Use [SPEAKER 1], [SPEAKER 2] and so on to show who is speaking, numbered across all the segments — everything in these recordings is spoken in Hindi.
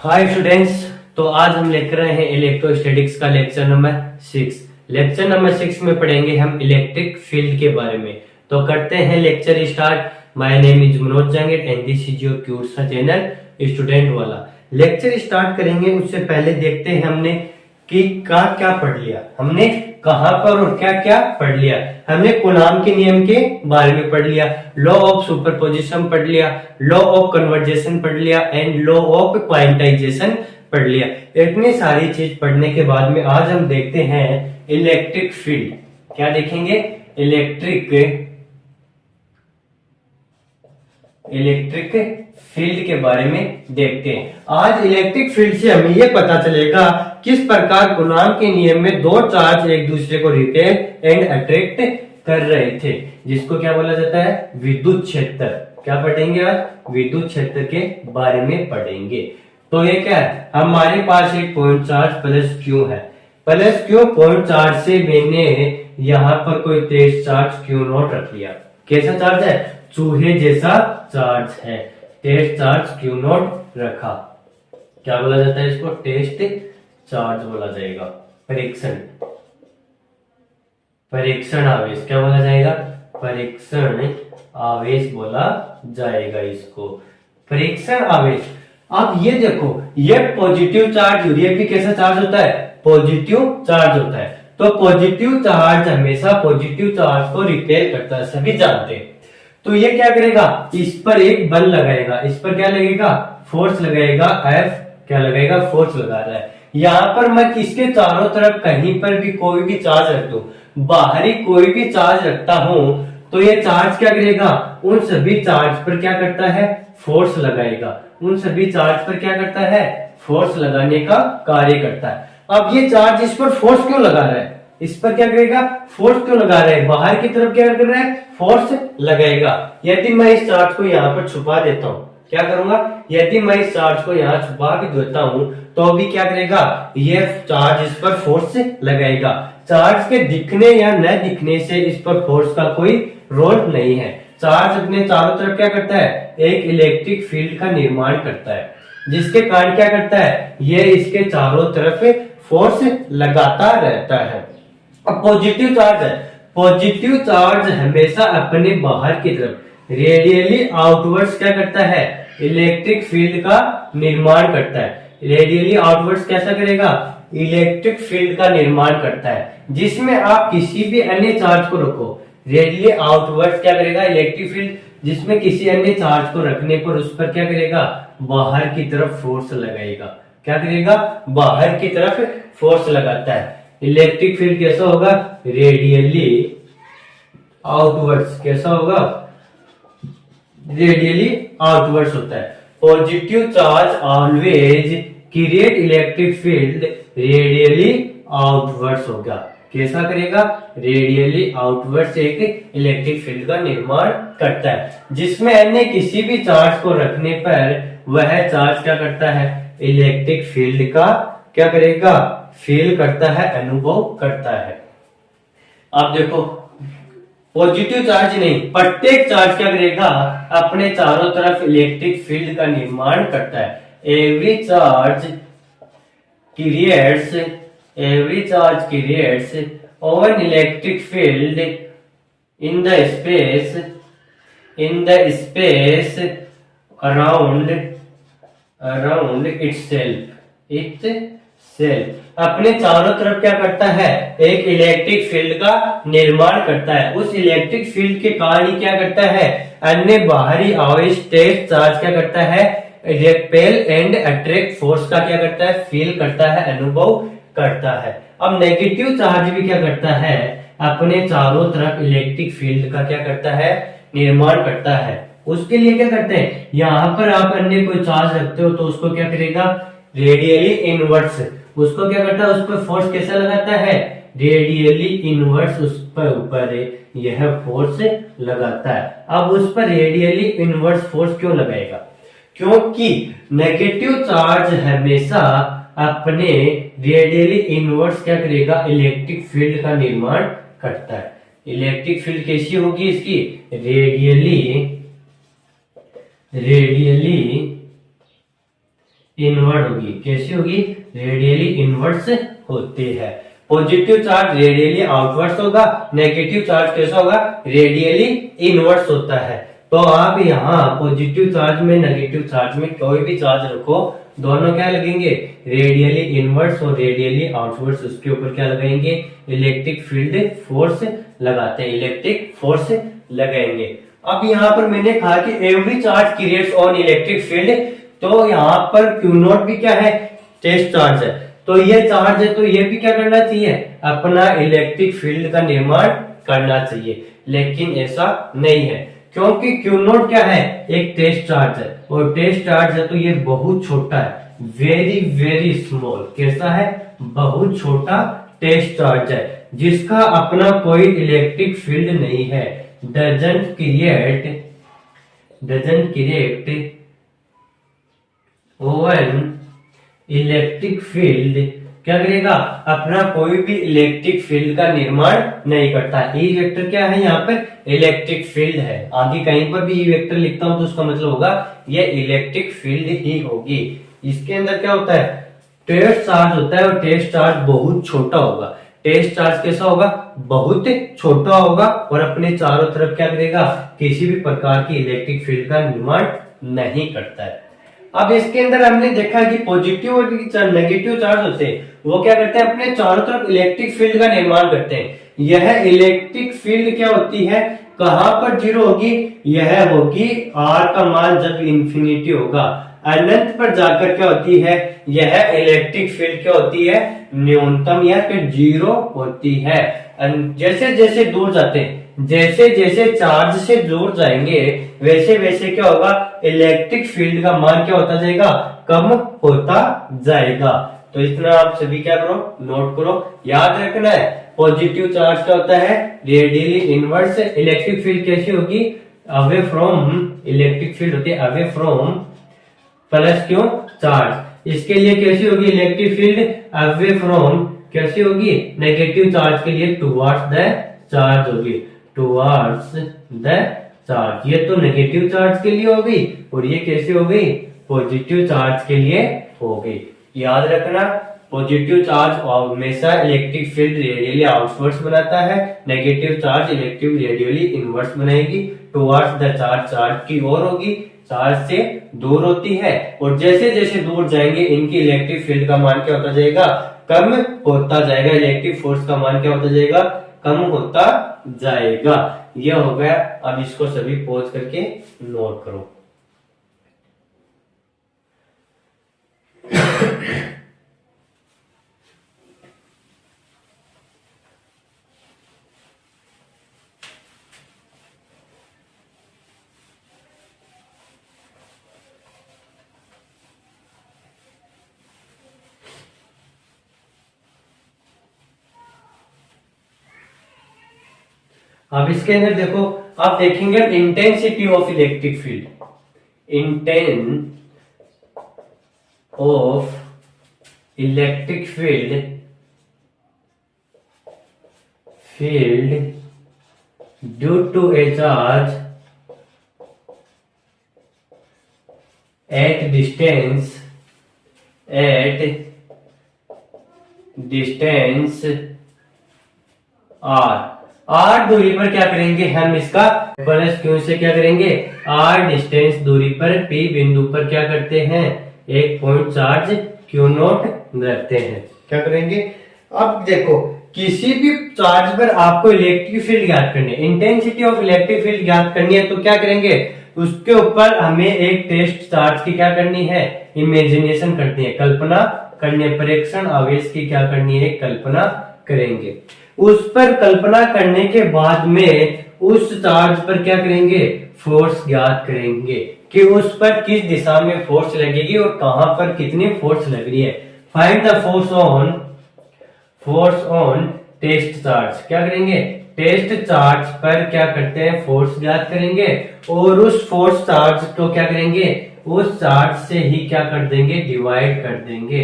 [SPEAKER 1] Hi students. तो आज हम लेकर रहे हैं इलेक्ट्रोस्टैटिक्स का लेक्चर नंबर 6। लेक्चर नंबर 6 में पढ़ेंगे हम इलेक्ट्रिक फील्ड के बारे में। तो करते हैं lecture start. My name is Manoj Jangid and this is your cute सा चैनल स्टूडेंट वाला। लेक्चर स्टार्ट करेंगे उससे पहले देखते हैं हमने कि क्या पढ़ लिया, हमने कहां पर और क्या क्या पढ़ लिया। हमने कूलाम के नियम के बारे में पढ़ लिया, लॉ ऑफ सुपरपोजिशन पढ़ लिया, लॉ ऑफ कन्वर्जेशन पढ़ लिया एंड लॉ ऑफ क्वांटाइजेशन पढ़ लिया। इतनी सारी चीज पढ़ने के बाद में आज हम देखते हैं इलेक्ट्रिक फील्ड। क्या देखेंगे? इलेक्ट्रिक फील्ड के बारे में देखते हैं। आज इलेक्ट्रिक फील्ड से हमें यह पता चलेगा किस प्रकार कूलाम के नियम में दो चार्ज एक दूसरे को रिपेल एंड अट्रैक्ट कर रहे थे, जिसको क्या बोला जाता है? विद्युत क्षेत्र। क्या पढ़ेंगे आज? विद्युत क्षेत्र के बारे में पढ़ेंगे। तो ये क्या है? हमारे पास एक पॉइंट चार्ज प्लस क्यू है। प्लस क्यू पॉइंट चार्ज से मैंने यहाँ पर कोई तेज चार्ज क्यू नॉट रख लिया। कैसा चार्ज है? चूहे जैसा चार्ज है। टेस्ट चार्ज क्यू नॉट रखा। क्या बोला जाता है इसको? टेस्ट चार्ज बोला जाएगा। परीक्षण आवेश क्या बोला जाएगा? परीक्षण आवेश बोला जाएगा इसको। परीक्षण आवेश। अब ये देखो, ये पॉजिटिव चार्ज, ये भी कैसा चार्ज होता है? पॉजिटिव चार्ज होता है। तो पॉजिटिव चार्ज हमेशा पॉजिटिव चार्ज को रिपेल करता है, सभी जानते हैं। तो ये क्या करेगा? इस पर एक बल लगाएगा। इस पर क्या लगेगा? फोर्स लगाएगा। F क्या लगाएगा? फोर्स लगा रहा है। यहाँ पर मैं इसके चारों तरफ कहीं पर भी कोई भी चार्ज रख दूं, बाहरी कोई भी चार्ज रखता हूं, तो ये चार्ज क्या करेगा? उन सभी चार्ज पर क्या करता है? फोर्स लगाएगा। उन सभी चार्ज पर क्या करता है? फोर्स लगाने का कार्य करता है। अब ये चार्ज इस पर फोर्स क्यों लगा रहा है? इस पर क्या करेगा? फोर्स क्यों लगा रहा है? बाहर की तरफ क्या कर रहा है? फोर्स लगाएगा। यदि मैं इस चार्ज को यहाँ पर छुपा देता हूँ, क्या करूंगा? यदि मैं इस चार्ज को यहाँ छुपा भी देता हूँ तो अभी क्या करेगा? ये चार्ज इस पर फोर्स लगाएगा। चार्ज के दिखने या न दिखने से इस पर फोर्स का कोई रोल नहीं है। चार्ज अपने चारों तरफ क्या करता है? एक इलेक्ट्रिक फील्ड का निर्माण करता है, जिसके कारण क्या करता है? ये इसके चारों तरफ फोर्स लगाता रहता है। अब पॉजिटिव चार्ज है। पॉजिटिव चार्ज हमेशा अपने बाहर की तरफ रेडियली आउटवर्ड्स क्या करता है? इलेक्ट्रिक फील्ड का निर्माण करता है। रेडियली आउटवर्ड्स कैसा करेगा? इलेक्ट्रिक फील्ड का निर्माण करता है, जिसमें आप किसी भी अन्य चार्ज को रखो, रेडियली आउटवर्ड्स क्या करेगा? इलेक्ट्रिक फील्ड जिसमें किसी अन्य चार्ज को रखने पर उस पर क्या करेगा? बाहर की तरफ फोर्स लगाएगा। क्या करेगा? बाहर की तरफ फोर्स लगाता है। इलेक्ट्रिक फील्ड कैसा होगा? Radially outwards. कैसा होगा? रेडियली आउटवर्ड्स होता है। Positive charge always create electric field radially outwards होगा। कैसा करेगा? रेडियली आउटवर्ड्स एक इलेक्ट्रिक फील्ड का निर्माण करता है, जिसमें अन्य किसी भी चार्ज को रखने पर वह चार्ज क्या करता है? इलेक्ट्रिक फील्ड का क्या करेगा? फील करता है, अनुभव करता है। अब देखो, पॉजिटिव चार्ज नहीं, प्रत्येक चार्ज क्या करेगा? अपने चारों तरफ इलेक्ट्रिक फील्ड का निर्माण करता है। Every charge creates own electric field in the space around itself. अपने चारों तरफ क्या करता है? एक इलेक्ट्रिक फील्ड का निर्माण करता है। उस इलेक्ट्रिक फील्ड के कारण ही क्या करता है? अन्य बाहरी आवेश टेस्ट चार्ज क्या करता है? रिपेल एंड अट्रैक्ट फोर्स का क्या करता है? फील करता है, अनुभव करता है। अब नेगेटिव चार्ज भी क्या करता है? अपने चारों तरफ इलेक्ट्रिक फील्ड का क्या करता है? निर्माण करता है। उसके लिए क्या करते हैं? यहाँ पर आप अन्य कोई चार्ज रखते हो तो उसको क्या करेगा? Radially inverse. उसको क्या करता है? उस पर फोर्स कैसा लगाता है? रेडियली इनवर्स उस पर ऊपर यह फोर्स लगाता है। अब उस पर रेडियली इनवर्स फोर्स क्यों लगाएगा? क्योंकि नेगेटिव चार्ज हमेशा अपने रेडियली इनवर्स क्या करेगा? इलेक्ट्रिक फील्ड का निर्माण करता है। इलेक्ट्रिक फील्ड कैसी होगी इसकी? रेडियली इनवर्ड होगी। कैसी होगी? रेडियली इनवर्ड्स होती है। पॉजिटिव चार्ज रेडियली आउटवर्ड्स होगा, नेगेटिव चार्ज कैसा होगा? रेडियली इनवर्ड्स होता है। तो आप यहाँ पॉजिटिव चार्ज में नेगेटिव चार्ज में कोई भी चार्ज रखो, दोनों क्या लगेंगे? रेडियली इनवर्ड्स और रेडियली आउटवर्ड्स। उसके ऊपर क्या लगाएंगे? इलेक्ट्रिक फील्ड फोर्स लगाते हैं, इलेक्ट्रिक फोर्स लगाएंगे। अब यहाँ पर मैंने कहा कि every charge creates on electric field, तो यहाँ पर क्यू नॉट भी क्या है? टेस्ट चार्ज है। तो ये चार्ज है, तो ये भी क्या करना चाहिए? अपना इलेक्ट्रिक फील्ड का निर्माण करना चाहिए। लेकिन ऐसा नहीं है, क्योंकि क्यू नॉट क्या है? एक टेस्ट चार्ज है, और टेस्ट चार्ज है तो ये बहुत छोटा है, वेरी वेरी स्मॉल। कैसा है? बहुत छोटा टेस्ट चार्ज है, जिसका अपना कोई इलेक्ट्रिक फील्ड नहीं है। Doesn't create oven electric field. क्या करेगा? अपना कोई भी इलेक्ट्रिक फील्ड का निर्माण नहीं करता। ई वेक्टर क्या है? यहाँ पर इलेक्ट्रिक फील्ड है। आगे कहीं पर भी ई वेक्टर लिखता हूं तो उसका मतलब होगा ये इलेक्ट्रिक फील्ड ही होगी। इसके अंदर क्या होता है? टेस्ट चार्ज होता है, और टेस्ट चार्ज बहुत छोटा होगा। टेस्ट चार्ज कैसा होगा? बहुत छोटा होगा, और अपने चारों तरफ क्या करेगा? किसी भी प्रकार की इलेक्ट्रिक फील्ड का निर्माण नहीं करता है। अब इसके अंदर हमने देखा कि पॉजिटिव और नेगेटिव चार्ज होते हैं, वो क्या करते हैं? अपने चारों तरफ इलेक्ट्रिक फील्ड का निर्माण करते हैं। यह इलेक्ट्रिक फील्ड क्या होती है? कहां पर जीरो होगी? यह होगी आर का मान जब इंफिनिटी होगा। अनंत पर जाकर क्या होती है? यह इलेक्ट्रिक फील्ड क्या होती है? न्यूनतम या फिर जीरो होती है। जैसे जैसे दूर जाते हैं, जैसे जैसे चार्ज से दूर जाएंगे, वैसे वैसे क्या होगा? इलेक्ट्रिक फील्ड का मान क्या होता जाएगा? कम होता जाएगा। तो इतना आप सभी क्या करो? नोट करो, याद रखना है। पॉजिटिव चार्ज क्या होता है? Radially inverse. इलेक्ट्रिक फील्ड कैसी होगी? Away from. इलेक्ट्रिक फील्ड होती है अवे फ्रॉम प्लस क्यों? चार्ज। इसके लिए कैसी होगी इलेक्ट्रिक फील्ड? Away from. कैसी होगी? नेगेटिव चार्ज के लिए टुवर्ड्स द चार्ज होगी, टुवर्ड्स द चार्ज। ये तो नेगेटिव चार्ज के लिए हो गई, और ये कैसे हो गई? पॉजिटिव चार्ज के लिए हो गई। याद रखना, पॉजिटिव चार्ज हमेशा इलेक्ट्रिक फील्ड रेडियली आउटवर्ड्स बनाता है, negative charge electric radially inverse बनाएगी। टुवर्ड्स द चार्ज, चार्ज की ओर होगी, चार्ज से दूर होती है, और जैसे जैसे दूर जाएंगे इनकी इलेक्ट्रिक फील्ड का मान क्या होता जाएगा? कम होता जाएगा। इलेक्ट्रिक फोर्स का मान क्या होता जाएगा? कम होता जाएगा। यह हो गया। अब इसको सभी पॉज करके नोट करो। अब इसके अंदर देखो, आप देखेंगे intensity of electric field. Intense of electric field due to a charge at distance r दूरी पर क्या करेंगे? हम इसका प्लस क्यू से क्या करेंगे? आर डिस्टेंस दूरी पर पी बिंदु पर क्या करते हैं? एक पॉइंट चार्ज क्यू नॉट रखते हैं। क्या करेंगे? अब देखो, किसी भी चार्ज पर आपको इलेक्ट्रिक फील्ड ज्ञात करनी है, इंटेंसिटी ऑफ इलेक्ट्रिक फील्ड ज्ञात करनी है, तो क्या करेंगे? उसके ऊपर हमें एक टेस्ट चार्ज की क्या करनी है? इमेजिनेशन करनी है, कल्पना करनी है। परीक्षण आवेश की क्या करनी है? कल्पना करेंगे। उस पर कल्पना करने के बाद में उस चार्ज पर क्या करेंगे? फोर्स ज्ञात करेंगे कि उस पर किस दिशा में फोर्स लगेगी और कहां पर कितनी फोर्स लग रही है। Find the force on test charge. क्या करेंगे? टेस्ट चार्ज पर क्या करते हैं? फोर्स ज्ञात करेंगे, और उस फोर्स चार्ज को क्या करेंगे? उस चार्ज से ही क्या कर देंगे? डिवाइड कर देंगे।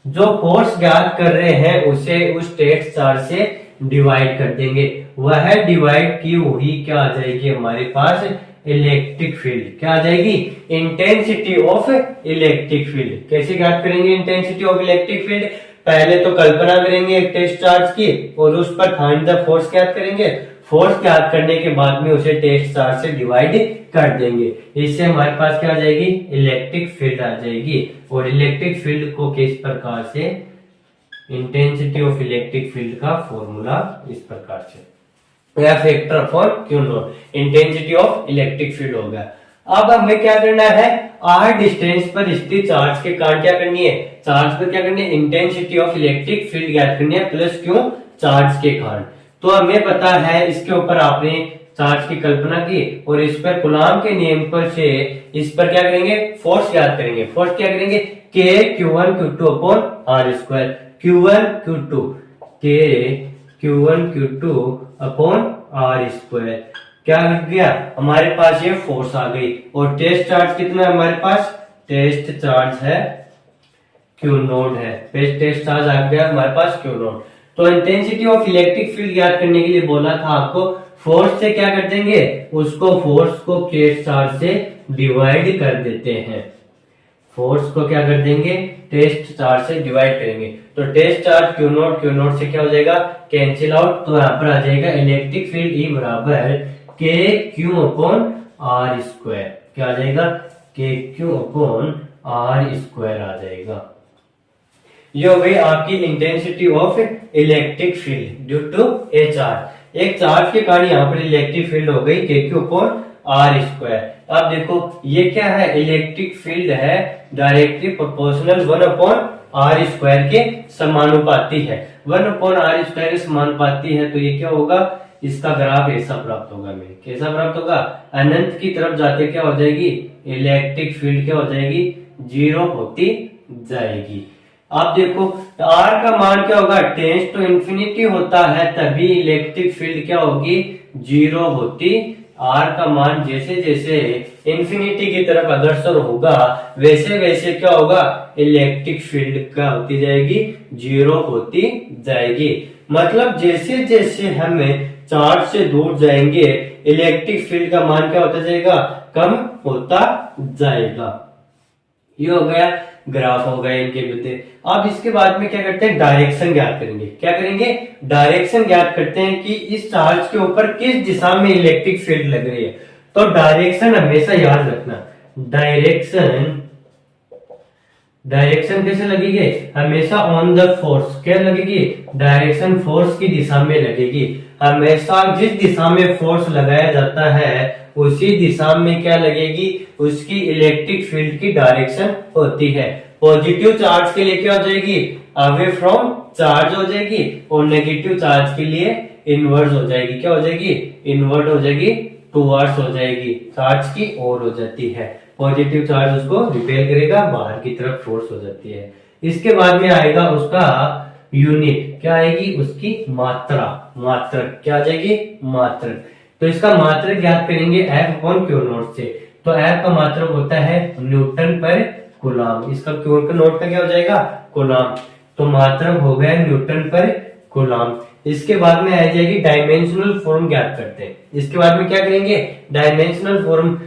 [SPEAKER 1] जो फोर्स ज्ञात कर रहे हैं उसे उस टेस्ट चार्ज से डिवाइड कर देंगे। वह डिवाइड की हुई क्या आ जाएगी हमारे पास? Electric field. क्या आ जाएगी? Intensity of electric field. कैसे ज्ञात करेंगे इंटेंसिटी ऑफ इलेक्ट्रिक फील्ड? पहले तो कल्पना करेंगे एक टेस्ट चार्ज की और उस पर फाइंड द फोर्स ज्ञात करेंगे। फोर्स ज्ञात करने के बाद में उसे टेस्ट चार्ज से डिवाइड कर देंगे। इससे हमारे पास क्या आ जाएगी? इलेक्ट्रिक फील्ड आ जाएगी। और इलेक्ट्रिक फील्ड को किस प्रकार से, इंटेंसिटी ऑफ इलेक्ट्रिक फील्ड का फॉर्मूला इस प्रकार से, या factor for Q not, intensity of electric field होगा। अब हमें क्या करना है? r डिस्टेंस पर स्थित चार्ज के कारण क्या करनी है? चार्ज पर क्या करनी है? इंटेंसिटी ऑफ इलेक्ट्रिक फील्ड ज्ञात करनी है, प्लस क्यों? चार्ज के कारण। तो हमें पता है इसके ऊपर आपने चार्ज की कल्पना की और इस पर कूलॉम के नियम पर से इस पर क्या करेंगे? फोर्स ज्ञात करेंगे। फोर्स क्या करेंगे? k q1 q2 upon r square, q1 q2 k q1 q2 upon r square. क्या लग गया? हमारे पास ये फोर्स आ गई। और टेस्ट चार्ज कितना है हमारे पास? टेस्ट चार्ज है क्यू नोट है। टेस्ट चार्ज आ गया हमारे पास क्यू नोट। तो इंटेंसिटी ऑफ इलेक्ट्रिक फील्ड ज्ञात करने के लिए बोला था आपको, फोर्स से क्या कर देंगे? उसको फोर्स को टेस्ट चार्ज से डिवाइड कर देते हैं। फोर्स को क्या कर देंगे? टेस्ट चार्ज से डिवाइड करेंगे। तो टेस्ट चार्ज क्यू नोट से क्या हो जाएगा? Cancel out. तो यहाँ पर आ जाएगा इलेक्ट्रिक फील्ड ई बराबर k Q upon are square. क्या आ जाएगा? के क्यू अपॉन आर स्क्वायर आ जाएगा। ये हो गई आपकी intensity of electric field due to a charge. एक चार्ज के कारण यहाँ पर इलेक्ट्रिक फील्ड हो गई के क्यू अपॉन आर स्क्वायर। अब देखो ये क्या है? इलेक्ट्रिक फील्ड है directly proportional 1 upon are square के समानुपाती है। 1 अपॉन आर स्क्वायर के समानुपाती है। तो ये क्या होगा? इसका ग्राफ ऐसा प्राप्त होगा। में कैसा प्राप्त होगा? अनंत की तरफ जाके क्या हो जाएगी? इलेक्ट्रिक फील्ड क्या हो जाएगी? जीरो होती जाएगी। आप देखो R का मान क्या होगा? टेंस टू इंफिनिटी होता है तभी इलेक्ट्रिक फील्ड क्या होगी? जीरो होती। R का मान जैसे जैसे इंफिनिटी की तरफ अग्रसर होगा वैसे वैसे क्या होगा? इलेक्ट्रिक फील्ड क्या होती जाएगी? जीरो होती जाएगी। मतलब जैसे जैसे हमें चार्ज से दूर जाएंगे इलेक्ट्रिक फील्ड का मान क्या होता जाएगा? कम होता जाएगा। ये हो गया ग्राफ हो गए इनके बते। अब इसके बाद में क्या करते हैं? डायरेक्शन ज्ञात करेंगे। क्या करेंगे? डायरेक्शन ज्ञात करते हैं कि इस चार्ज के ऊपर किस दिशा में इलेक्ट्रिक फील्ड लग रही है। तो डायरेक्शन हमेशा याद रखना। डायरेक्शन कैसे लगेगी? हमेशा ऑन द फोर्स। क्या लगेगी? डायरेक्शन फोर्स की दिशा में लगेगी। हमेशा जिस दिशा में फोर्स लगाया जाता है उसी दिशा में क्या लगेगी? उसकी इलेक्ट्रिक फील्ड की डायरेक्शन होती है। पॉजिटिव चार्ज के लिए क्या हो जाएगी? अवे फ्रॉम चार्ज हो जाएगी। और नेगेटिव चार्ज के लिए इनवर्स हो जाएगी। क्या हो जाएगी? इनवर्ट हो जाएगी, टूवर्ड्स हो जाएगी, चार्ज की ओर हो जाती है। पॉजिटिव चार्ज उसको रिपेल करेगा, बाहर की तरफ फोर्स हो जाती है। इसके बाद में आएगा उसका यूनिट। क्या आएगी? उसकी मात्रा। मात्रक क्या आ जाएगी? मात्रक। तो इसका मात्रक ज्ञात करेंगे F अपॉन क्यू नॉट से। तो F का मात्रक होता है न्यूटन पर कूलॉम। इसका क्यू नॉट का क्या हो जाएगा? कूलॉम। तो मात्रक हो गया न्यूटन पर कूलॉम। इसके बाद में आ जाएगी डायमेंशनल फॉर्म ज्ञात करते हैं। इसके बाद में क्या करेंगे? डायमेंशनल फॉर्म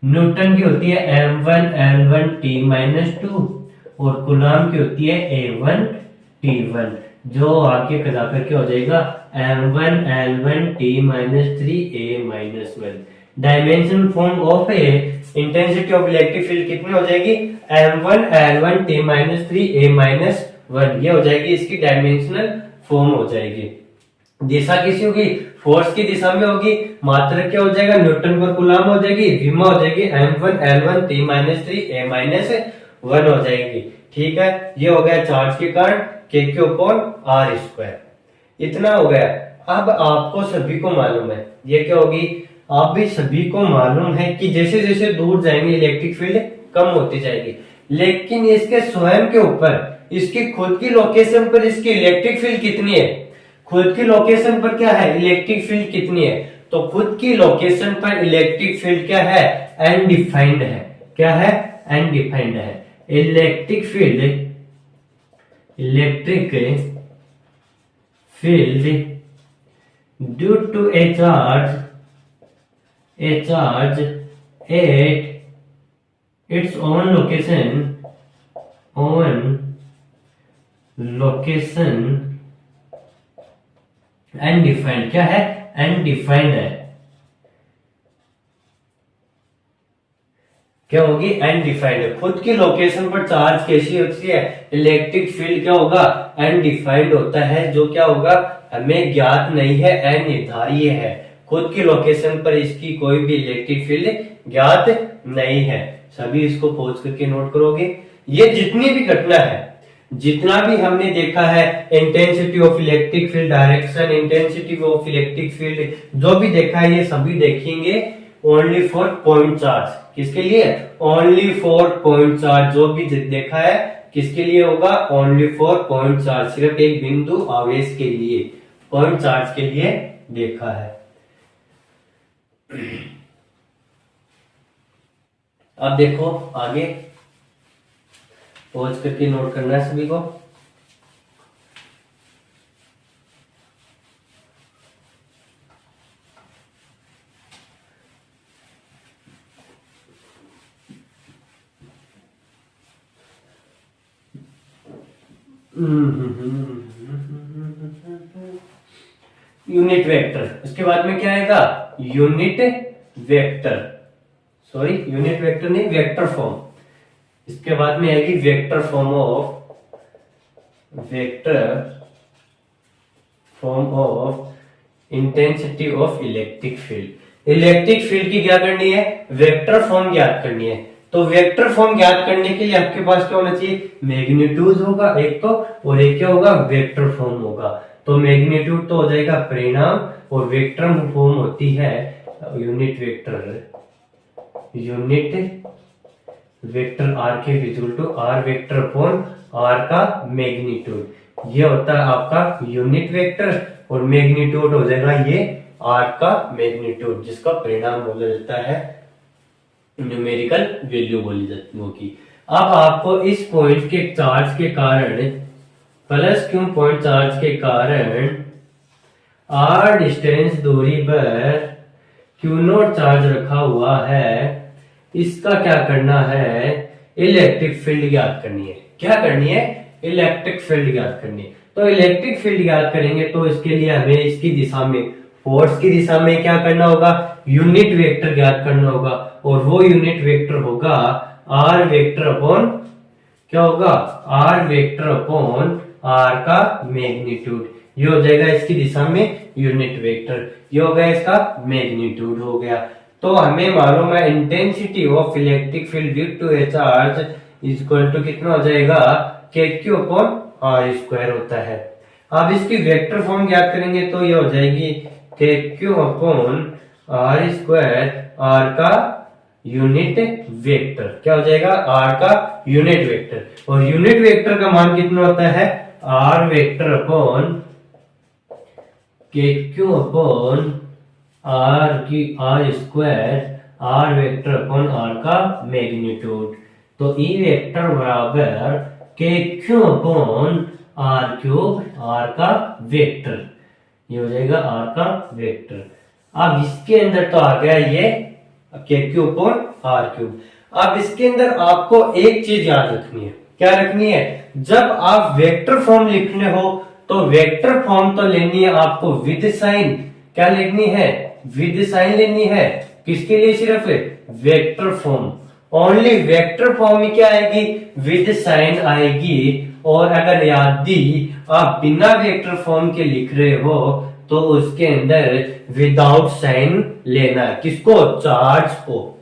[SPEAKER 1] न्यूटन की होती है m1 l1 t-2 और कूलॉम की होती है a1 t1, जो आगे जाकर के हो जाएगा m1 l1 t-3 a-1। Dimension form of intensity of electric field कितनी हो जाएगी? m1 l1 t-3 a-1। ये हो जाएगी इसकी डायमेंशनल फॉर्म हो जाएगी। दिशा किसी होगी? फोर्स की दिशा में होगी। मात्रक क्या हो जाएगा? न्यूटन पर कूलॉम हो जाएगी। विमा हो जाएगी m1 l1 t-3 a-1 हो जाएगी। ठीक है, ये हो गया चार्ज के कारण k अपॉन r स्क्वायर। इतना हो गया। अब आपको सभी को मालूम है ये क्या होगी? आप भी सभी को मालूम है कि जैसे जैसे दूर जाएंगे इलेक्ट्रिक फील्ड कम होती जाएगी, लेकिन इसके स्वयं के ऊपर इसकी खुद की लोकेशन पर इसकी इलेक्ट्रिक फील्ड कितनी है? खुद की लोकेशन पर क्या है? इलेक्ट्रिक फील्ड कितनी है? तो खुद की लोकेशन पर इलेक्ट्रिक फील्ड क्या है? अनडिफाइंड है। क्या है? अनडिफाइंड है। Electric field due to a charge a charge at its own location undefined, क्या है, अनडिफाइंड है, क्या होगी, अनडिफाइंड है, खुद की लोकेशन पर चार्ज कैसी होती है, इलेक्ट्रिक फील्ड क्या होगा, अनडिफाइंड होता है, जो क्या होगा, हमें ज्ञात नहीं है, अनिर्धारीय है, खुद की लोकेशन पर इसकी कोई भी इलेक्ट्रिक फील्ड ज्ञात नहीं है। सभी इसको पॉज करके नोट करोगे। ये जितनी भी घटना है, जितना भी हमने देखा है, intensity of electric field, direction, intensity of electric field, जो भी देखा है ये सभी देखेंगे ओनली फॉर पॉइंट चार्ज। किसके लिए, ओनली फॉर पॉइंट चार्ज। जो भी देखा है किसके लिए होगा, ओनली फॉर पॉइंट चार्ज, सिर्फ एक बिंदु आवेश के लिए, पॉइंट चार्ज के लिए देखा है। अब देखो आगे, पॉज करके नोट करना है सभी को। यूनिट वेक्टर, उसके बाद में क्या आएगा, unit vector, sorry unit vector नहीं, वेक्टर फॉर्म। इसके बाद में आएगी vector form of intensity of electric field. Electric field की क्या करनी है, वेक्टर फॉर्म ज्ञात करनी है। तो वेक्टर फॉर्म ज्ञात करने के लिए आपके पास क्या होना चाहिए, मैग्नीट्यूड होगा एक तो, और एक क्या होगा, वेक्टर फॉर्म होगा। तो मैग्नीट्यूड तो हो जाएगा परिणाम, और वेक्टर फॉर्म होती है यूनिट वेक्टर आर के equal to r vector upon r का मैग्नीट्यूड। ये होता है आपका यूनिट वेक्टर, और मैग्नीट्यूड हो जाएगा ये आर का मैग्नीट्यूड, जिसका परिणाम बोला जाता है, न्यूमेरिकल वैल्यू बोली जाती होगी। अब आपको इस पॉइंट के चार्ज के कारण, प्लस क्यू पॉइंट चार्ज के कारण आर डिस्टेंस दूरी पर क्यू नोट चार्ज रखा हुआ है, इसका क्या करना है, इलेक्ट्रिक फील्ड ज्ञात करनी है। क्या करनी है, इलेक्ट्रिक फील्ड ज्ञात करनी है। तो इलेक्ट्रिक फील्ड ज्ञात करेंगे तो इसके लिए हमें इसकी दिशा में, फोर्स की दिशा में क्या करना होगा, यूनिट वेक्टर ज्ञात करना होगा, और वो यूनिट वेक्टर होगा आर वेक्टर अपॉन, क्या होगा, आर वेक्टर अपॉन आर का मैग्नीट्यूड। ये हो जाएगा इसकी दिशा में यूनिट वेक्टर, ये हो गया इसका मैग्नीट्यूड हो गया। तो हमें मालूम है intensity of electric field due to a charge is equal to कितना हो जाएगा, के क्यू अपॉन आर स्क्वायर होता है। अब इसकी वेक्टर फॉर्म ज्ञात करेंगे तो ये हो जाएगी k Q upon are square, r का यूनिट वेक्टर, क्या हो जाएगा, आर का यूनिट वेक्टर। और यूनिट वेक्टर का मान कितना होता है, r vector upon k Q upon r की r square, r vector upon r का मैग्नीट्यूड। तो ई वेक्टर बराबर k Q upon r cube, r का वेक्टर, ये हो जाएगा आर का वेक्टर। अब इसके अंदर तो आ गया ये के क्यू अपॉन आर क्यूब। अब इसके अंदर आपको एक चीज याद रखनी है, क्या रखनी है, जब आप वेक्टर फॉर्म लिखने हो तो वेक्टर फॉर्म तो लेनी है आपको विद साइन, क्या लेनी है, विद साइन लेनी है। किसके लिए, सिर्फ vector form, only vector form में क्या आएगी, विद साइन आएगी। और अगर यदि आप बिना वेक्टर फॉर्म के लिख रहे हो तो उसके अंदर विदाउट साइन लेना है। किसको, चार्ज को।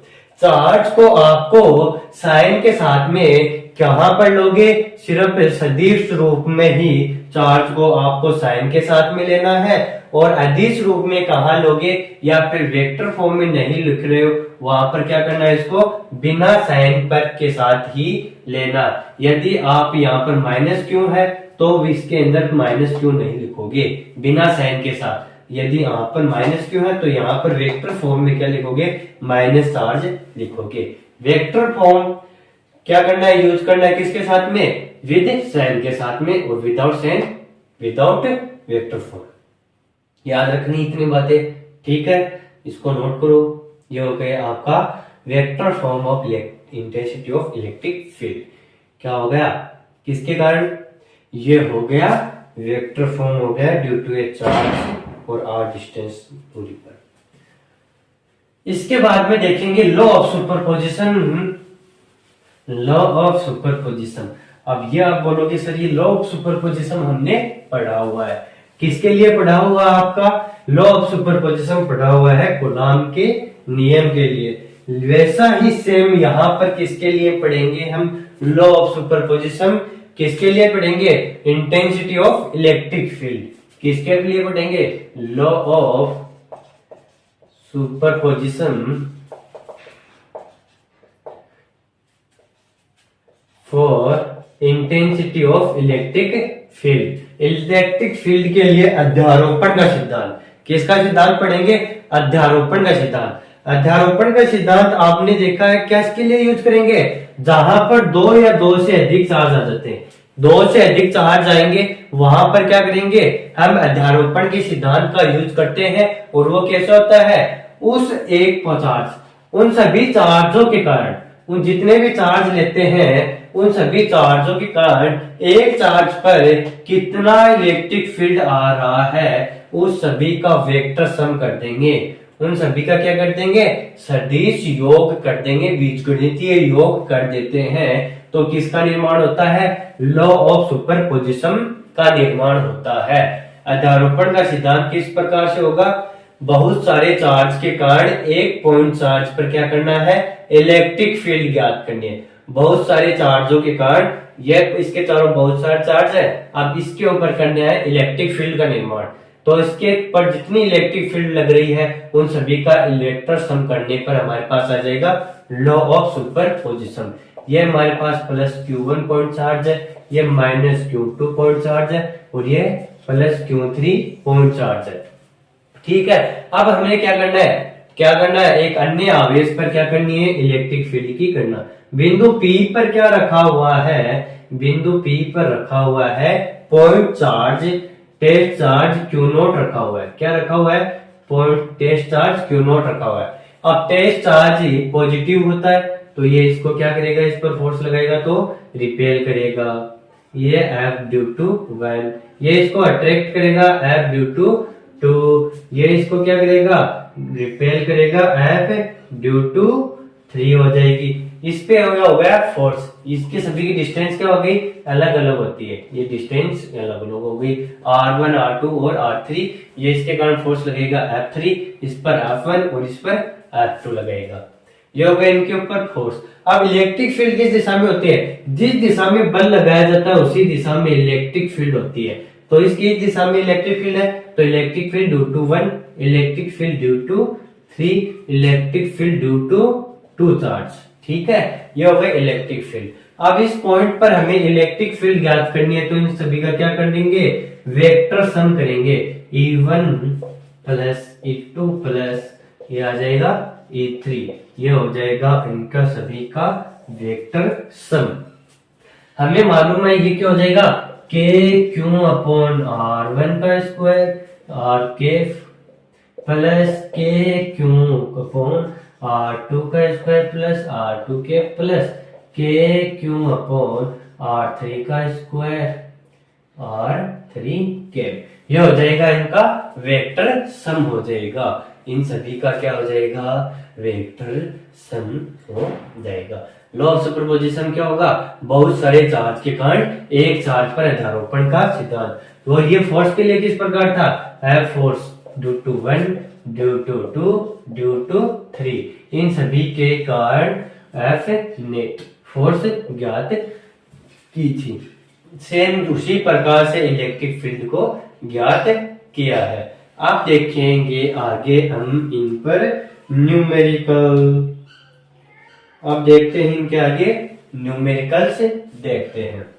[SPEAKER 1] चार्ज को आपको साइन के साथ में कहां पर लोगे, सिर्फ सदिश रूप में ही चार्ज को आपको साइन के साथ में लेना है। और अदिश रूप में कहा लोगे, या फिर वेक्टर फॉर्म में नहीं लिख रहे हो, वहां पर क्या करना है, इसको बिना साइन पर के साथ ही लेना। यदि आप यहाँ पर माइनस क्यू है तो इसके अंदर माइनस क्यू नहीं लिखोगे, बिना साइन के साथ। यदि यहाँ पर माइनस क्यू है तो यहाँ पर वेक्टर फॉर्म में क्या लिखोगे, माइनस चार्ज लिखोगे। वेक्टर फॉर्म क्या करना है, यूज करना है किसके साथ में, विद साइन के साथ में, और without sign without vector form. याद रखनी इतनी बातें, ठीक है, इसको नोट करो। ये हो गया आपका vector form of intensity of electric field. क्या हो गया, किसके कारण, ये हो गया वेक्टर फॉर्म हो गया ड्यू टू ए चार्ज और आर डिस्टेंस दूरी पर। इसके बाद में देखेंगे law of superposition. Law of superposition, अब ये आप बोलोगे सर ये लॉ ऑफ सुपरपोजिशन हमने पढ़ा हुआ है, किसके लिए पढ़ा हुआ है, आपका लॉ ऑफ सुपरपोजिशन पढ़ा हुआ है कूलॉम के नियम के लिए। वैसा ही सेम यहाँ पर किसके लिए पढ़ेंगे हम, लॉ ऑफ सुपरपोजिशन किसके लिए पढ़ेंगे, इंटेंसिटी ऑफ इलेक्ट्रिक फील्ड किसके लिए पढ़ेंगे, law of superposition for intensity of electric field. Electric field के लिए अध्यारोपण का सिद्धांत, किसका सिद्धांत पढ़ेंगे, अध्यारोपण का सिद्धांत। अध्यारोपण का सिद्धांत आपने देखा है क्या, इसके लिए यूज करेंगे जहां पर दो या दो से अधिक चार्ज आ जाते हैं, दो से अधिक चार्ज आएंगे वहां पर क्या करेंगे हम अध्यारोपण के सिद्धांत का यूज करते हैं। और वो कैसे होता है, उस एक चार्ज, उन सभी चार्जों के कारण, उन जितने भी चार्ज लेते हैं उन सभी चार्जों के कारण एक चार्ज पर कितना इलेक्ट्रिक फील्ड आ रहा है उस सभी का वेक्टर सम कर देंगे, उन सभी का क्या कर देंगे, सदिश योग कर देंगे, बीजगणितीय योग कर देते हैं। तो किसका निर्माण होता है, लॉ ऑफ सुपरपोजिशन का निर्माण होता है। अध्यारोपण का सिद्धांत किस प्रकार से होगा, बहुत सारे चार्ज के कारण एक पॉइंट चार्ज पर क्या करना है, इलेक्ट्रिक फील्ड ज्ञात करनी है। बहुत सारे चार्जों के कारण, यह इसके चारों बहुत सारे चार्ज है, अब इसके ऊपर करना है इलेक्ट्रिक फील्ड का निर्माण। तो इसके पर जितनी इलेक्ट्रिक फील्ड लग रही है उन सभी का इलेक्ट्र सम करने पर हमारे पास आ जाएगा लॉ ऑफ सुपरपोजिशन। ये हमारे पास प्लस Q1 पॉइंट चार्ज है, ये माइनस Q2 पॉइंट चार्ज है और ये प्लस Q3 पॉइंट चार्ज है। ठीक है, अब हमें क्या करना है, एक अन्य आवेश पर क्या करनी है, इलेक्ट्रिक फील्ड की गणना। बिंदु P पर क्या रखा हुआ है, बिंदु P पर रखा हुआ है point charge, test charge Q0 रखा हुआ है। क्या रखा हुआ है, पॉइंट टेस्ट चार्ज Q0 रखा हुआ है। अब टेस्ट चार्ज पॉजिटिव होता है तो ये इसको क्या करेगा, इस पर फोर्स लगाएगा तो रिपेल करेगा, ये F ड्यू टू 1, ये इसको अट्रैक्ट करेगा F ड्यू टू 2, ये इसको क्या करेगा, रिपेल करेगा F ड्यू टू 3 हो जाएगी। इस पे हो गया फोर्स, इसके सभी की डिस्टेंस क्या हो गई, अलग अलग होती है, ये डिस्टेंस अलग अलग हो गई, R1 R2 और R3। ये इसके कारण फोर्स लगेगा F3, इस पर F1 और इस पर F2 लगेगा। ये हो गया इनके ऊपर फोर्स। अब इलेक्ट्रिक फील्ड किस दिशा में होती है, जिस दिशा में बल लगाया जाता है उसी दिशा में इलेक्ट्रिक फील्ड होती है। तो इसकी इस दिशा में इलेक्ट्रिक फील्ड है तो electric field due to 1, electric field due to 3, electric field due to 2 charge. ठीक है, ये हो गए इलेक्ट्रिक फील्ड। अब इस पॉइंट पर हमें इलेक्ट्रिक फील्ड ज्ञात करनी है तो इन सभी का क्या कर देंगे, वेक्टर सम करेंगे, E1 प्लस E2 प्लस ये आ जाएगा E3, ये हो जाएगा इनका सभी का वेक्टर सम। हमें मालूम है ये क्या हो जाएगा, KQ अपॉन R1 का square RK plus KQ upon R2 का स्क्वायर प्लस R2 के प्लस KQ अपॉन R3 का स्क्वायर R3 के। यह हो जाएगा इनका वेक्टर सम हो जाएगा, इन सभी का क्या हो जाएगा, वेक्टर सम हो जाएगा। लॉ ऑफ सुपरपोजिशन क्या होगा, बहुत सारे चार्ज के कारण एक चार्ज पर अध्यारोपण का सिद्धांत। और ये फोर्स के लिए किस प्रकार था, F force due to 1 due to 2 due to 3, इन सभी के कारण F नेट फोर्स ज्ञात की थी। सेम उसी प्रकार से इलेक्ट्रिक फील्ड को ज्ञात किया है। आप देखेंगे आगे हम इन पर न्यूमेरिकल, अब देखते हैं इनके आगे न्यूमेरिकल से देखते हैं।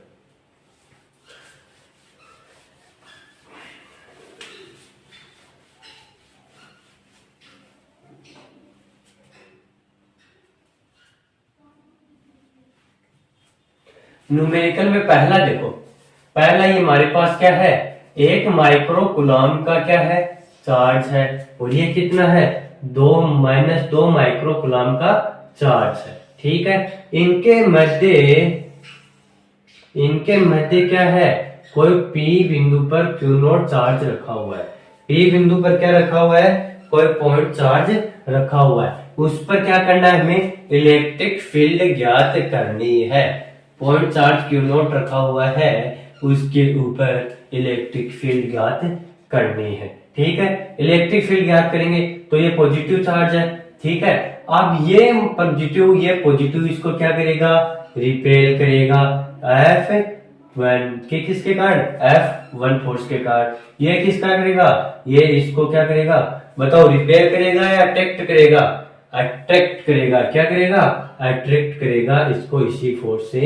[SPEAKER 1] न्यूमेरिकल में पहला देखो, पहला ये हमारे पास क्या है, एक माइक्रो कूलॉम का क्या है, चार्ज है, और ये कितना है -2 माइक्रो कूलम का चार्ज है। ठीक है, इनके मध्य क्या है, कोई P बिंदु पर Q0 चार्ज रखा हुआ है। P बिंदु पर क्या रखा हुआ है, कोई पॉइंट चार्ज रखा हुआ है। उस पर क्या करना है, हमें इलेक्ट्रिक फील्ड ज्ञात करनी है। पॉइंट चार्ज Q0 रखा हुआ है, उसके ऊपर इलेक्ट्रिक फील्ड ज्ञात करनी है। ठीक है, इलेक्ट्रिक फील्ड ज्ञात करेंगे तो ये पॉजिटिव चार्ज है। ठीक है, अब ये पॉजिटिव इसको क्या करेगा, रिपेल करेगा F1 किसके कारण, F1 फोर्स के कारण। ये किसका करेगा, ये इसको क्या करेगा बताओ, रिपेल करेगा या अट्रैक्ट करेगा, अट्रैक्ट करेगा। क्या करेगा, अट्रैक्ट करेगा इसको, इसी फोर्स से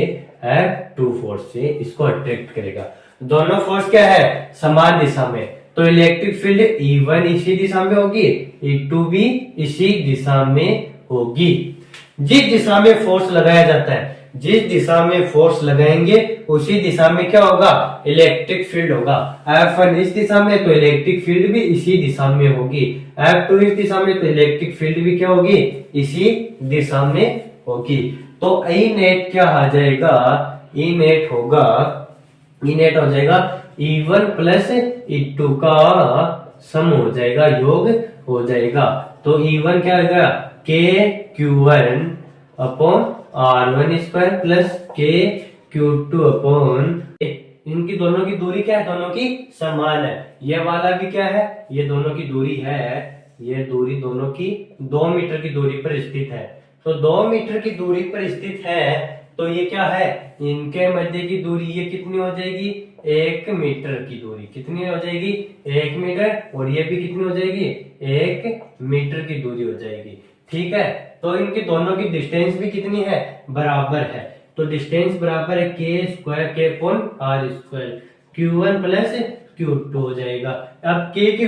[SPEAKER 1] F2 फोर्स से इसको अट्रैक्ट करेगा। दोनों फोर्स क्या है, समान दिशा में, तो इलेक्ट्रिक फील्ड E1 इसी दिशा में होगी, E2 भी इसी दिशा में होगी। जिस दिशा में फोर्स लगाया जाता है, जिस दिशा में फोर्स लगाएंगे उसी दिशा में क्या होगा, इलेक्ट्रिक फील्ड होगा। F1 इस दिशा में तो इलेक्ट्रिक फील्ड भी इसी दिशा में होगी, F2 इस दिशा में तो इलेक्ट्रिक फील्ड भी क्या होगी, इसी दिशा में होगी। तो ई नेट क्या आ जाएगा, ई नेट हो जाएगा E1 प्लस E2 का सम हो जाएगा, योग हो जाएगा। तो E1 क्या होगा, KQ1 upon R1 square plus KQ2 upon, इनकी दोनों की दूरी क्या है, दोनों की समान है। ये वाला भी क्या है, ये दोनों की दूरी है, ये दूरी दोनों की 2 मीटर की दूरी पर स्थित है। तो 2 मीटर की दूरी पर स्थित है, तो ये क्या है, इनके मध्य की दूरी ये कितनी हो जाएगी, 1 मीटर की दूरी कितनी हो जाएगी, 1 मीटर, और ये भी कितनी हो जाएगी, 1 मीटर की दूरी हो जाएगी। ठीक है, तो इनकी दोनों की डिस्टेंस भी कितनी है, बराबर है। तो डिस्टेंस बराबर है K square K upon R square, Q1 plus Q2 हो जाएगा। अब K की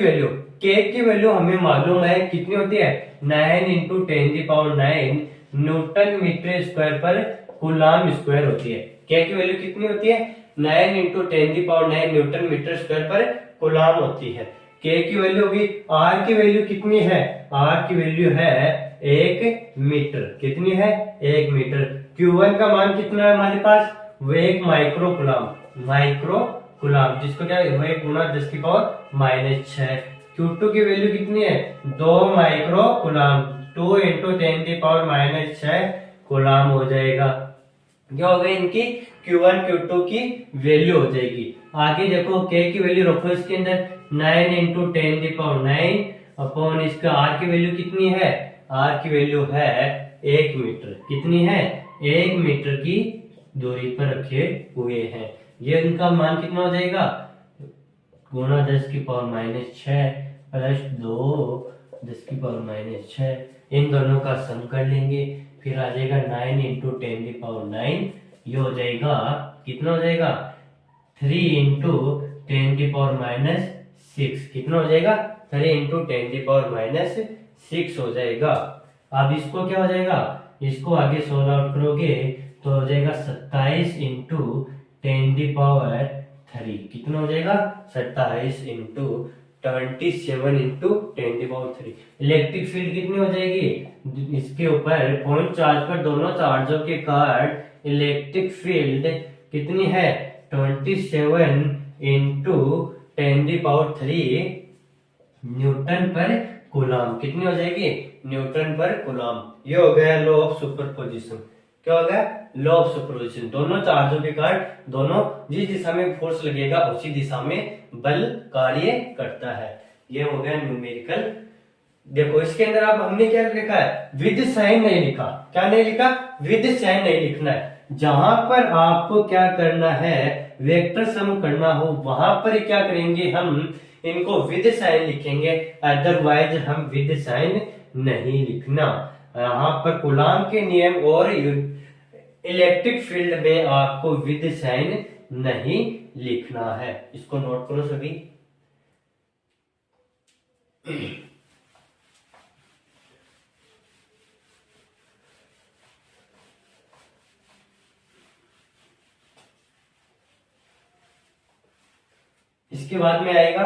[SPEAKER 1] वैल्यू हमें मालूम है कितनी होती है, 9 इंटू 10⁹ न्यूटन मीटर स्क्वायर पर कूलम स्क्वायर होती है। K की वैल्यू कितनी होती है, 9 इंटू 10⁹ न्यूटन मीटर स्क्वायर पर कूलम होती है। K की वैल्यू भी, R की वैल्यू कितनी है, R की वैल्यू है 1 मीटर, कितनी है, 1 मीटर। Q1 का मान कितना है हमारे पास, वो 1 माइक्रो कूलम, जिसको क्या है, 1 गुना 10⁻⁻⁶। Q2 की वैल्यू कितनी है, 2 माइक्रो कूलम, 2 इंटू 10⁻⁻⁶ कूलम हो जाएगा। क्या हो गई इनकी Q1 Q2 की वैल्यू हो जाएगी। आगे देखो K की वैल्यू रखो इसके अंदर, 9 इंटू 10⁹ अपॉन इसका R की वैल्यू कितनी है, R की वैल्यू है 1 मीटर, कितनी है, 1 मीटर की दूरी पर रखे हुए हैं। ये इनका मान कितना हो जाएगा, गुना 10⁻⁻⁶ प्लस 2 10⁻⁻⁶, इन दोनों का सम कर लेंगे, फिर आ जाएगा 9 इंटू 10⁹, ये हो जाएगा, कितना हो जाएगा, 3 इंटू 10⁻⁻⁶, कितना हो जाएगा, 3 इंटू 10⁻⁻⁶ हो जाएगा। अब इसको क्या हो जाएगा, इसको आगे सोल्व आउट करोगे तो हो जाएगा 27 इंटू 10⁻3, कितना हो जाएगा, 27 इंटू 27 इंटू 10⁻3। इलेक्ट्रिक फील्ड कितनी हो जाएगी, इसके ऊपर पॉइंट चार्ज पर दोनों चार्जों के कारण इलेक्ट्रिक फील्ड कितनी है, 27 इंटू 10⁻3 न्यूटन पर कूलम, कितनी हो जाएगी, न्यूटन पर कूलम। ये हो गया लॉ ऑफ सुपरपोजिशन। क्या हो गया, लॉ ऑफ सुपरपोजिशन, दोनों चार्जों के कारण दोनों जिस दिशा में फोर्स लगेगा उसी दिशा में बल कार्य करता है। ये हो गया न्यूमेरिकल। देखो इसके अंदर अब हमने क्या लिखा है, विद साइन नहीं लिखा, क्या नहीं लिखा, विद साइन नहीं लिखना है। जहां पर आपको क्या करना है, वेक्टर सम करना हो, वहां पर क्या करेंगे, हम इनको विद साइन लिखेंगे, अदरवाइज हम विद साइन नहीं लिखना। यहाँ पर कूलम के नियम और इलेक्ट्रिक फील्ड में आपको विद साइन नहीं लिखना है, इसको नोट करो सभी। इसके बाद में आएगा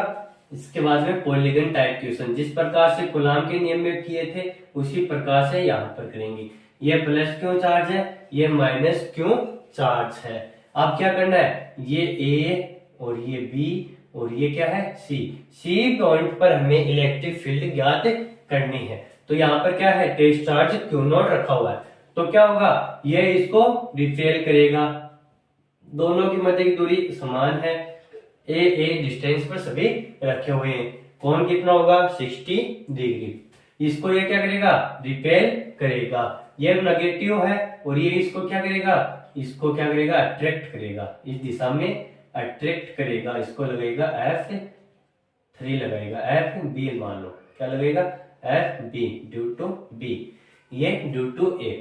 [SPEAKER 1] इसके बाद में पॉलीगन टाइप क्वेश्चन, जिस प्रकार से कूलाम के नियम में किए थे उसी प्रकार से यहाँ पर करेंगे। ये प्लस क्यों चार्ज है, ये माइनस क्यों चार्ज है। अब क्या करना है, ये ए और ये बी और ये क्या है सी, सी पॉइंट पर हमें इलेक्ट्रिक फील्ड ज्ञात करनी है। तो यहाँ पर क्या है, टेस्ट चार्ज क्यू नॉट रखा हुआ है, तो क्या होगा, ये इसको रिपेल करेगा। दोनों की मध्य की दूरी समान है, ए डिस्टेंस पर सभी रखे हुए हैं। कौन कितना होगा 60 डिग्री। इसको ये क्या करेगा, रिपेल करेगा। ये नेगेटिव है और ये इसको क्या करेगा, इसको क्या करेगा, अट्रैक्ट करेगा, इस दिशा में अट्रैक्ट करेगा। इसको लगेगा F3 लगाएगा, एफ बी मान लो, क्या लगेगा F B due to B, ये ड्यू टू ए।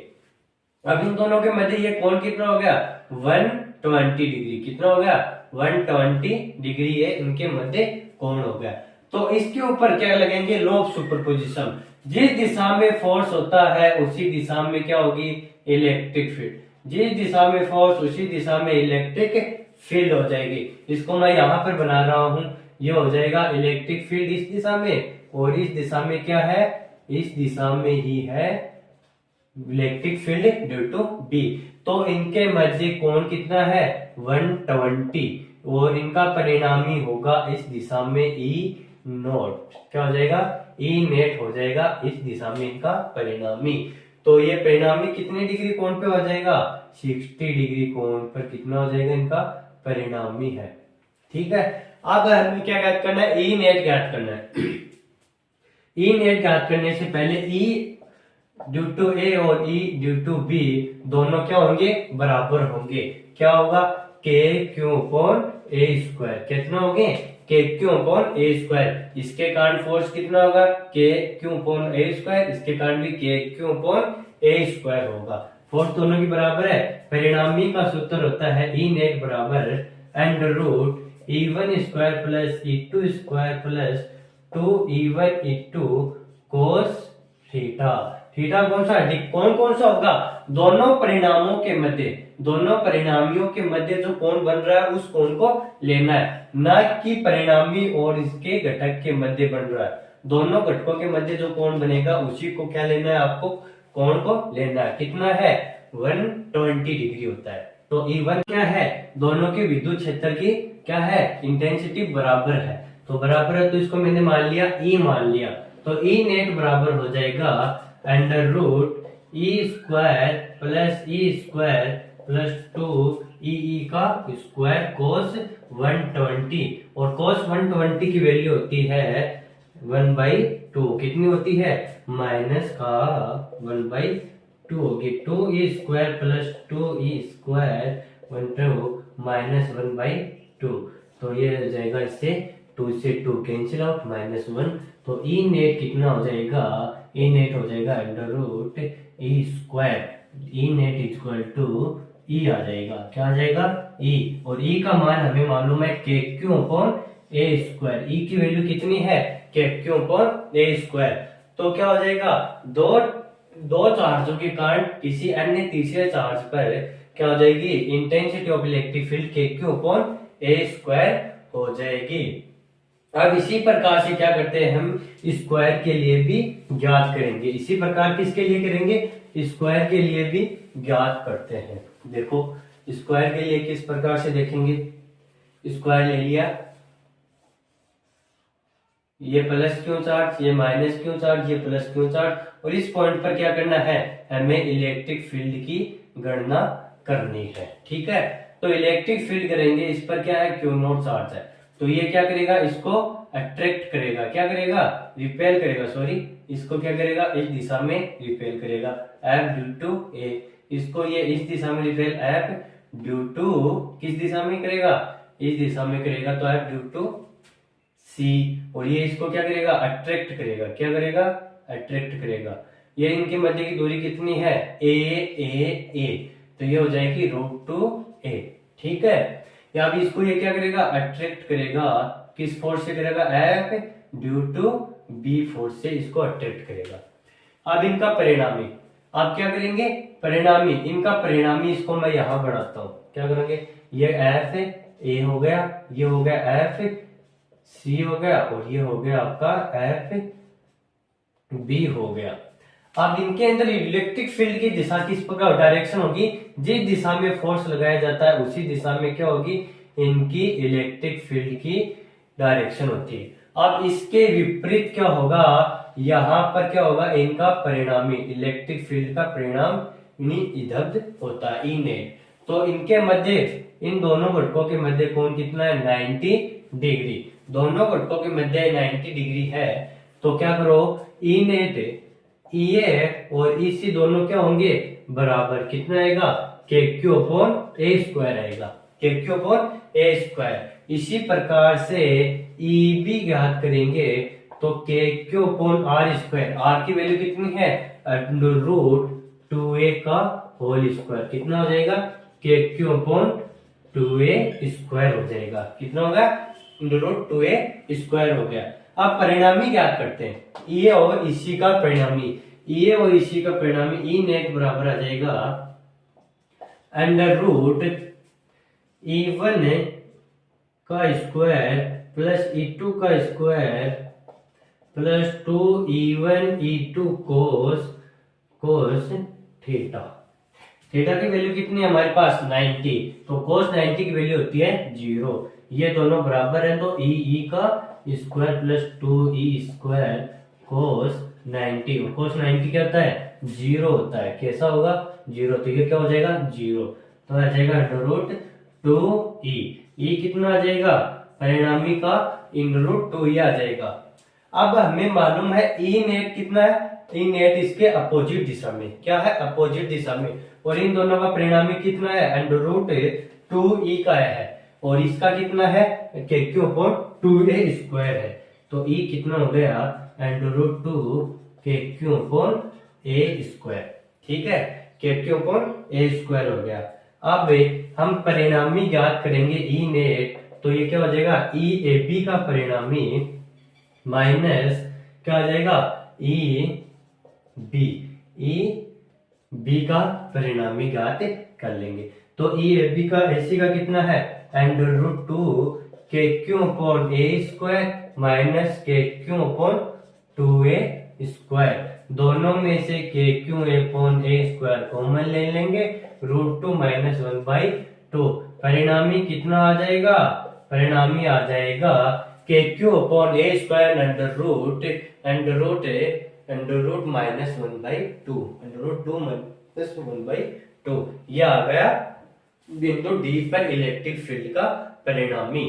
[SPEAKER 1] अब इन दोनों के मध्य ये कोण कितना हो गया 120 डिग्री, कितना हो गया 120 डिग्री, ये इनके मध्य कोण हो गया। तो इसके ऊपर क्या लगेंगे, लॉ ऑफ सुपरपोजिशन। जिस दिशा में फोर्स होता है उसी दिशा में क्या होगी, इलेक्ट्रिक फील्ड। जिस दिशा में फोर्स उसी दिशा में इलेक्ट्रिक फील्ड हो जाएगी। इसको मैं यहाँ पर बना रहा हूं, ये हो जाएगा इलेक्ट्रिक फील्ड इस दिशा में, और इस दिशा में क्या है, इस दिशा में ही है electric field due to B. तो इनके मध्य कोण कितना है 120, और इनका परिणामी होगा इस दिशा में ई नोट, क्या हो जाएगा ई नेट हो जाएगा इस दिशा में इनका परिणामी। तो ये परिणामी कितने डिग्री कोण पे हो जाएगा 60 डिग्री कोण पर कितना हो जाएगा इनका परिणामी है। ठीक है, अब हमें क्या ज्ञात करना है, ई नेट ज्ञात करना है। ई नेट ज्ञात करने से पहले ई ड्यू टू ए और ई ड्यू टू बी दोनों क्या होंगे, बराबर होंगे। क्या होगा, के क्यू अपॉन ए स्क्वायर, कितना होंगे के क्यू अपॉन ए स्क्वायर। इसके कारण फोर्स कितना होगा के क्यू अपॉन ए स्क्वायर, इसके कारण भी K Q upon A square होगा। फोर्स दोनों की बराबर है। परिणामी का सूत्र होता है ई नेट बराबर under root E1 square plus E2 square plus 2E1 E2 cos theta. Theta कौन सा है, कौन सा होगा, दोनों परिणामों के मध्य, दोनों परिणामियों के मध्य जो कोण बन रहा है उस कोण को लेना है, न कि परिणामी और इसके घटक के मध्य बन रहा है। दोनों घटकों के मध्य जो कोण बनेगा उसी को क्या लेना है, आपको कोण को लेना है। कितना है 120 डिग्री होता है। तो E1 क्या है, दोनों के विद्युत क्षेत्र की क्या है इंटेंसिटी बराबर है, तो बराबर है तो इसको मैंने मान लिया E मान लिया। तो E नेट बराबर हो जाएगा under root E square plus E square plus 2 का स्क्वायर कोस 120, और कोस 120 की वैल्यू होती है 1/2, कितनी होती है माइनस का 1/2 होगी। 2E square plus 2E square minus 1/2, तो ये हो जाएगा इससे 2 से 2 कैंसिल आउट -1। तो ई नेट कितना हो जाएगा, ई नेट हो जाएगा under root E square, E net equal to E आ जाएगा, क्या आ जाएगा ई, और ई का मान हमें मालूम है के क्यू अपॉन ए स्क्वायर। ई की वैल्यू कितनी है के क्यू अपॉन ए स्क्वायर। तो क्या हो जाएगा, दो चार्जों के कारण किसी अन्य तीसरे चार्ज पर क्या हो जाएगी इंटेंसिटी ऑफ इलेक्ट्रिक फील्ड के क्यू अपॉन ए स्क्वायर हो जाएगी। अब इसी प्रकार से क्या करते हैं, हम स्क्वायर के लिए भी ज्ञात करेंगे। इसी प्रकार किसके लिए करेंगे, स्क्वायर के लिए भी ज्ञात करते हैं। देखो स्क्वायर के लिए किस प्रकार से देखेंगे, स्क्वायर ले लिया, ये प्लस क्यों चार्ज, ये माइनस क्यों चार्ज, ये प्लस क्यों चार्ज, और इस पॉइंट पर क्या करना है, हमें इलेक्ट्रिक फील्ड की गणना करनी है। ठीक है, तो इलेक्ट्रिक फील्ड करेंगे, इस पर क्या है क्यू नॉट चार्ज है, तो ये क्या करेगा इसको अट्रैक्ट करेगा, क्या करेगा रिपेल करेगा, सॉरी इसको क्या करेगा इस दिशा में रिपेल करेगा F ड्यू टू ए, इसको ये इस दिशा में रिपेल F ड्यू टू किस दिशा में करेगा, इस दिशा में करेगा, तो F ड्यू टू सी, और ये इसको क्या करेगा अट्रैक्ट करेगा, क्या करेगा अट्रैक्ट करेगा। ये इनके मध्य की दूरी कितनी है ए, तो ये हो जाएगी √2a। ठीक है, या अभी इसको ये क्या करेगा अट्रैक्ट करेगा, किस फोर्स से करेगा F due to B force से इसको अट्रैक्ट करेगा। अब इनका परिणामी, आप क्या करेंगे परिणामी, इनका परिणामी इसको मैं यहां बढ़ाता हूं, क्या करेंगे ये F A हो गया, ये हो गया F सी हो गया और ये हो गया आपका एफ बी हो गया। अब इनके अंदर इलेक्ट्रिक फील्ड की दिशा किस प्रकार डायरेक्शन होगी, जिस दिशा में फोर्स लगाया जाता है उसी दिशा में क्या होगी, इनकी इलेक्ट्रिक फील्ड की डायरेक्शन होती है। अब इसके विपरीत क्या होगा, यहाँ पर क्या होगा, इनका परिणामी इलेक्ट्रिक फील्ड का परिणाम इधर होता है ई नेट। तो इनके मध्य, इन दोनों घटकों के मध्य कोण कितना है, 90 डिग्री। दोनों घटकों के मध्य 90 डिग्री है। तो क्या करो, ई नेट ई और ई सी दोनों क्या होंगे, बराबर कितना आएगा, के क्यू अपॉन ए स्क्वायर आएगा, के क्यू अपॉन ए स्क्वायर। इसी प्रकार से ई बी ज्ञात करेंगे तो K Q upon are square, R की वैल्यू कितनी है, अंडर रूट 2a का होल स्क्वायर, कितना हो जाएगा, के क्यू अपॉन 2a स्क्वायर हो जाएगा, कितना होगा, अंडर रूट 2a स्क्वायर हो गया। अब परिणामी ज्ञात करते हैं, ई और इसी का परिणामी, ई और इसी का परिणामी ई नेट बराबर आ जाएगा अंडर रूट E1 का स्क्वायर प्लस E2 का square plus 2E1 E2 cos theta. Theta की वैल्यू कितनी है हमारे पास, 90, तो कोस 90 की वैल्यू होती है 0। ये दोनों बराबर है, तो ई का स्क्वायर प्लस 2e स्क्वायर कोस 90, कोस 90 क्या होता है, 0 होता है, कैसा होगा, 0, तो ये क्या हो जाएगा, 0, तो आ जाएगा अंडर रूट 2e, ई कितना आ जाएगा, परिणामी का अंडर रूट 2e आ जाएगा। अब हमें मालूम है ई नेट कितना है, ई नेट इसके अपोजिट दिशा में, क्या है, अपोजिट दिशा में, और इन दोनों का परिणामी कितना है, अंडर रूट 2e का है, और इसका कितना है, के क्यू अपॉन 2a स्क्वायर है, तो ई कितना हो गया, अंडर रूट 2 के क्यू अपॉन a स्क्वायर, ठीक है, के क्यू अपॉन a स्क्वायर हो गया। अब हम परिणामी ज्ञात करेंगे ई नेट, तो ये क्या हो जाएगा, ई ए बी का परिणामी माइनस क्या आ जाएगा, ई बी का परिणामी ज्ञात कर लेंगे। तो ई ए बी का एसी का कितना है, अंडर रूट 2 के Q upon A square minus के क्यू अपॉन 2a स्क्वायर, दोनों में से के Q upon A square common ले लेंगे, रूट 2 माइनस 1/2, परिणामी कितना आ जाएगा, परिणामी आ जाएगा के Q upon A square under root minus 1/2, under root 2 minus 1/2, ये आ गया बिंदु डी पर इलेक्ट्रिक फील्ड का परिणामी।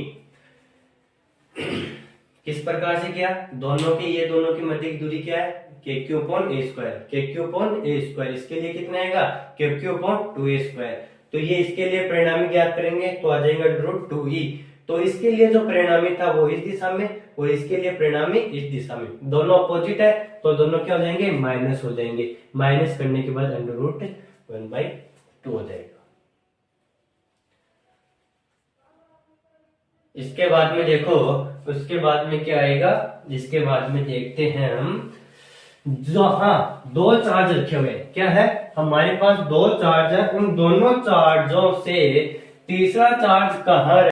[SPEAKER 1] किस प्रकार से किया, दोनों की मध्य की दूरी क्या है, के क्यू अपॉन ए स्क्वायर, के क्यू अपॉन ए स्क्वायर, इसके लिए कितना आएगा, के क्यू अपॉन 2a स्क्वायर, तो ये इसके लिए परिणामी ज्ञात करेंगे तो आ जाएगा रूट 2e, तो इसके लिए जो परिणामी था वो इस दिशा में और इसके लिए परिणामी इस दिशा में, दोनों अपोजिट है तो दोनों क्या हो जाएंगे, माइनस हो जाएंगे, माइनस करने के बाद अंडर रूट 1/2 हो जाएगा। इसके बाद में देखो, उसके बाद में क्या आएगा, इसके बाद में देखते हैं हम, जो हाँ दो चार्ज रखे हुए, क्या है हमारे पास दो चार्ज है, उन दोनों चार्जों से तीसरा चार्ज कहाँ